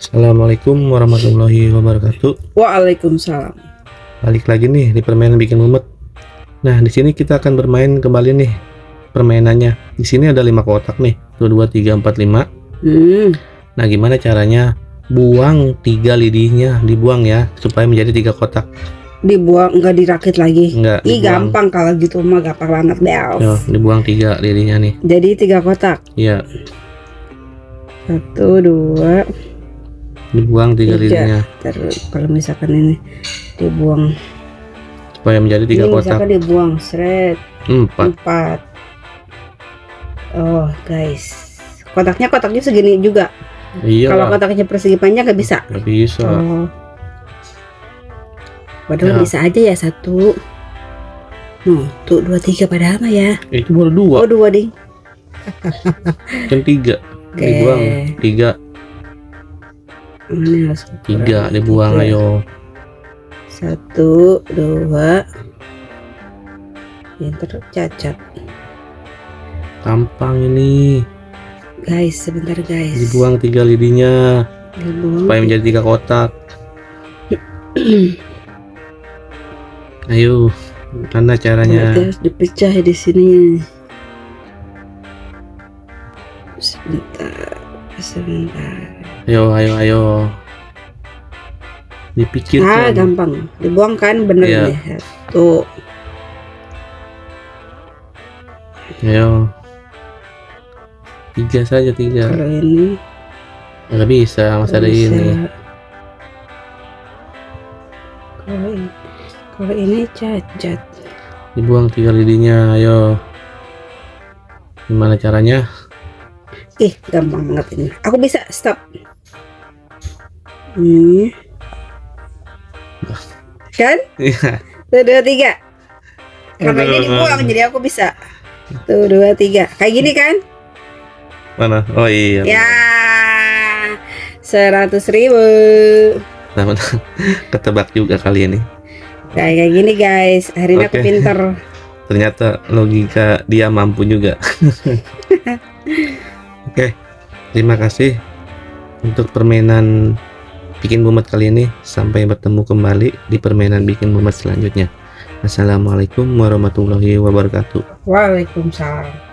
Assalamualaikum warahmatullahi wabarakatuh. Waalaikumsalam. Balik lagi nih di permainan bikin mumet. Nah, di sini kita akan bermain kembali nih permainannya. Di sini ada 5 kotak nih. 1 2 3 4 5. Nah, gimana caranya? Buang 3 lidihnya, dibuang ya supaya menjadi 3 kotak. Dibuang, enggak dirakit lagi? Enggak, Ih, dibuang. gampang kalau gitu mah, gampang banget Bel. Yo, dibuang 3 lidihnya nih. Jadi 3 kotak. Iya, 1 2 dibuang 3 3. lidihnya Terus kalau misalkan ini dibuang, supaya menjadi 3 ini kotak. misalkan dibuang seret 4. 4. Oh guys, kotaknya segini juga. Iya. Kalau kotaknya persegi panjang nggak bisa. Nggak bisa. Oh. Padahal Ya. bisa aja ya 1. Tuh 2 3 pada ama ya. Itu baru 2. Oh 2 ding. Kan 3. Oke. Dibuang 3. Ini harus 3 dibuang, tiga. ayo. 1 2. Yang tercacat. Gampang ini. Guys, sebentar guys. Dibuang 3 lidinya Dibuang. supaya menjadi 3 kotak. Ayo, tanda caranya. Berarti harus dipecah di sini. Sebentar. Ayo. Dipikirkan. Gampang. Dibuang kan bener Iya. nih. Tuh. Ayo. 3 saja, 3. Kalau ini Nggak bisa, masih ada bisa. ini. Kalau ini cacat. Dibuang 3 lidinya, ayo. Gimana caranya? Gampang banget ini. Aku bisa, stop. Ini. Kan? Iya. 1 2 3. Karena ini dibuang jadi aku bisa. 1 2 3. Kayak gini kan? Mana? Oh iya. Ya. 100.000. Nah, ketebak juga kali ini. Kayak gini guys. Hari ini aku Oke. pinter. Ternyata logika dia mampu juga. Oke, terima kasih untuk permainan bikin mumet kali ini. Sampai bertemu kembali di permainan bikin mumet selanjutnya. Assalamualaikum warahmatullahi wabarakatuh. Waalaikumsalam.